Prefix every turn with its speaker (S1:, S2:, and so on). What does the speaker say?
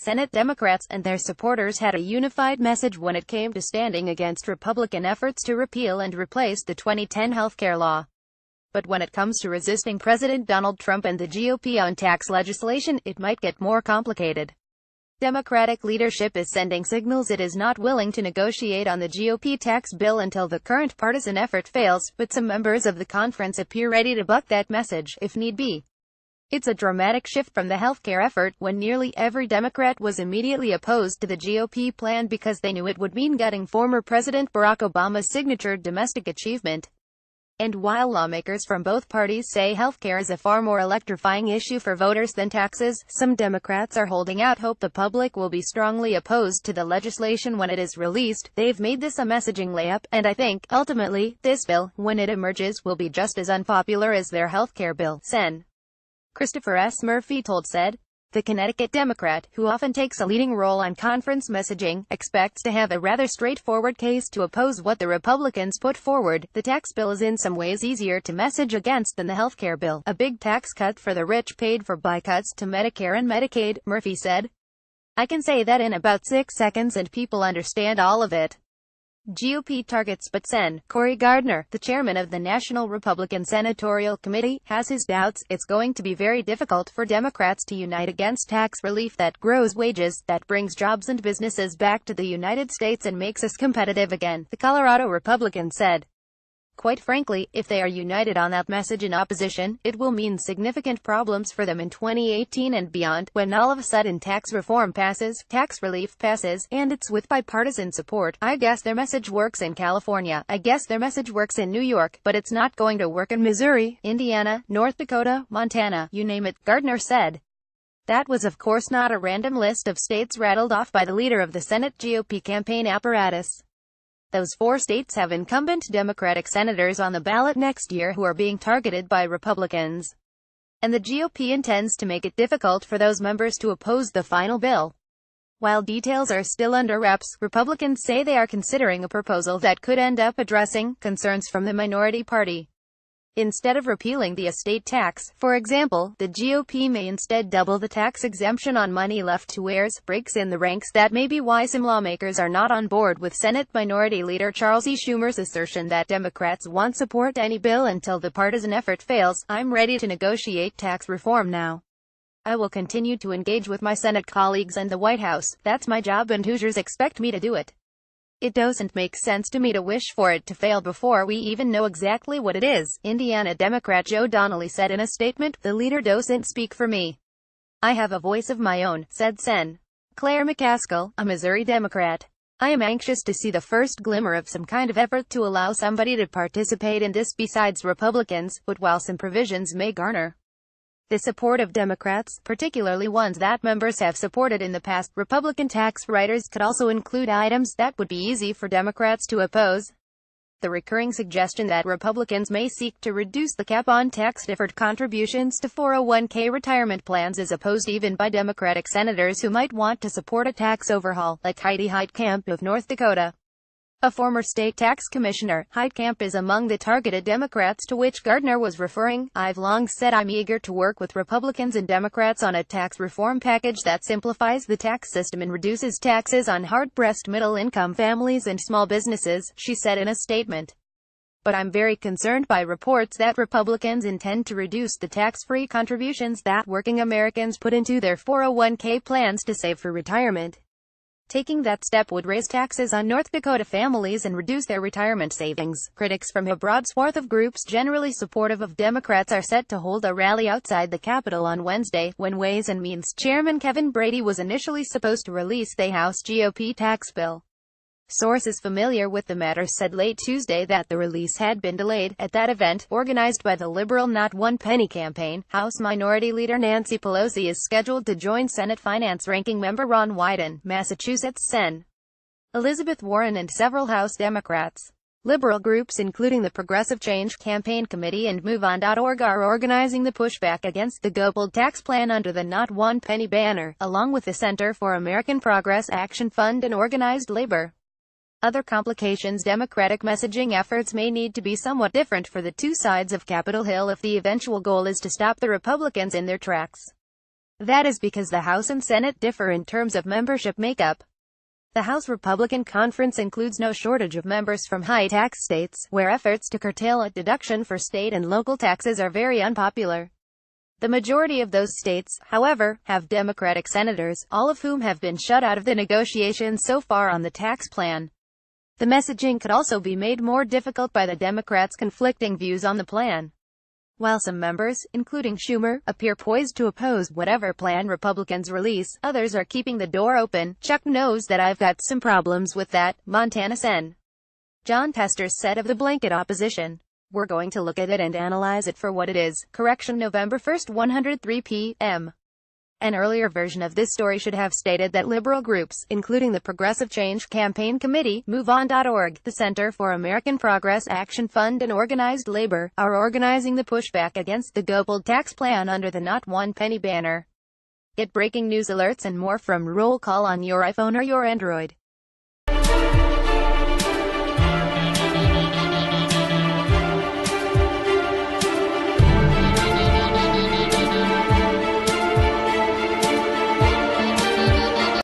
S1: Senate Democrats and their supporters had a unified message when it came to standing against Republican efforts to repeal and replace the 2010 healthcare law. But when it comes to resisting President Donald Trump and the GOP on tax legislation, it might get more complicated. Democratic leadership is sending signals it is not willing to negotiate on the GOP tax bill until the current partisan effort fails, but some members of the conference appear ready to buck that message, if need be. It's a dramatic shift from the healthcare effort, when nearly every Democrat was immediately opposed to the GOP plan because they knew it would mean gutting former President Barack Obama's signature domestic achievement. And while lawmakers from both parties say healthcare is a far more electrifying issue for voters than taxes, some Democrats are holding out hope the public will be strongly opposed to the legislation when it is released. They've made this a messaging layup, and I think, ultimately, this bill, when it emerges, will be just as unpopular as their healthcare bill. Sen. Christopher S. Murphy told said. The Connecticut Democrat, who often takes a leading role on conference messaging, expects to have a rather straightforward case to oppose what the Republicans put forward. The tax bill is in some ways easier to message against than the healthcare bill, a big tax cut for the rich paid for by cuts to Medicare and Medicaid, Murphy said. I can say that in about 6 seconds and people understand all of it. GOP targets but Sen. Cory Gardner, the chairman of the National Republican Senatorial Committee, has his doubts. It's going to be very difficult for Democrats to unite against tax relief that grows wages, that brings jobs and businesses back to the United States and makes us competitive again, the Colorado Republican said. Quite frankly, if they are united on that message in opposition, it will mean significant problems for them in 2018 and beyond, when all of a sudden tax reform passes, tax relief passes, and it's with bipartisan support. I guess their message works in California, I guess their message works in New York, but it's not going to work in Missouri, Indiana, North Dakota, Montana, you name it, Gardner said. That was of course not a random list of states rattled off by the leader of the Senate GOP campaign apparatus. Those 4 states have incumbent Democratic senators on the ballot next year who are being targeted by Republicans. And the GOP intends to make it difficult for those members to oppose the final bill. While details are still under wraps, Republicans say they are considering a proposal that could end up addressing concerns from the minority party. Instead of repealing the estate tax, for example, the GOP may instead double the tax exemption on money left to heirs. Breaks in the ranks. That may be why some lawmakers are not on board with Senate Minority Leader Charles E. Schumer's assertion that Democrats won't support any bill until the partisan effort fails. I'm ready to negotiate tax reform now. I will continue to engage with my Senate colleagues and the White House. That's my job and Hoosiers expect me to do it. It doesn't make sense to me to wish for it to fail before we even know exactly what it is, Indiana Democrat Joe Donnelly said in a statement. The leader doesn't speak for me. I have a voice of my own, said Sen. Claire McCaskill, a Missouri Democrat. I am anxious to see the first glimmer of some kind of effort to allow somebody to participate in this besides Republicans, but while some provisions may garner the support of Democrats, particularly ones that members have supported in the past, Republican tax writers could also include items that would be easy for Democrats to oppose. The recurring suggestion that Republicans may seek to reduce the cap on tax-deferred contributions to 401k retirement plans is opposed even by Democratic senators who might want to support a tax overhaul, like Heidi Heitkamp of North Dakota. A former state tax commissioner, Heitkamp is among the targeted Democrats to which Gardner was referring. I've long said I'm eager to work with Republicans and Democrats on a tax reform package that simplifies the tax system and reduces taxes on hard-pressed middle-income families and small businesses, she said in a statement. But I'm very concerned by reports that Republicans intend to reduce the tax-free contributions that working Americans put into their 401k plans to save for retirement. Taking that step would raise taxes on North Dakota families and reduce their retirement savings. Critics from a broad swath of groups generally supportive of Democrats are set to hold a rally outside the Capitol on Wednesday, when Ways and Means Chairman Kevin Brady was initially supposed to release the House GOP tax bill. Sources familiar with the matter said late Tuesday that the release had been delayed. At that event, organized by the liberal Not One Penny campaign, House Minority Leader Nancy Pelosi is scheduled to join Senate Finance Ranking Member Ron Wyden, Massachusetts Sen. Elizabeth Warren and several House Democrats. Liberal groups including the Progressive Change Campaign Committee and MoveOn.org are organizing the pushback against the Gold tax plan under the Not One Penny banner, along with the Center for American Progress Action Fund and Organized Labor. Other complications. Democratic messaging efforts may need to be somewhat different for the two sides of Capitol Hill if the eventual goal is to stop the Republicans in their tracks. That is because the House and Senate differ in terms of membership makeup. The House Republican Conference includes no shortage of members from high-tax states, where efforts to curtail a deduction for state and local taxes are very unpopular. The majority of those states, however, have Democratic senators, all of whom have been shut out of the negotiations so far on the tax plan. The messaging could also be made more difficult by the Democrats' conflicting views on the plan. While some members, including Schumer, appear poised to oppose whatever plan Republicans release, others are keeping the door open. "Chuck knows that I've got some problems with that," Montana Sen. John Tester said of the blanket opposition. "We're going to look at it and analyze it for what it is." Correction, November 1st, 103 p.m. An earlier version of this story should have stated that liberal groups, including the Progressive Change Campaign Committee, MoveOn.org, the Center for American Progress Action Fund and Organized Labor, are organizing the pushback against the Gopal tax plan under the Not One Penny banner. Get breaking news alerts and more from Roll Call on your iPhone or your Android.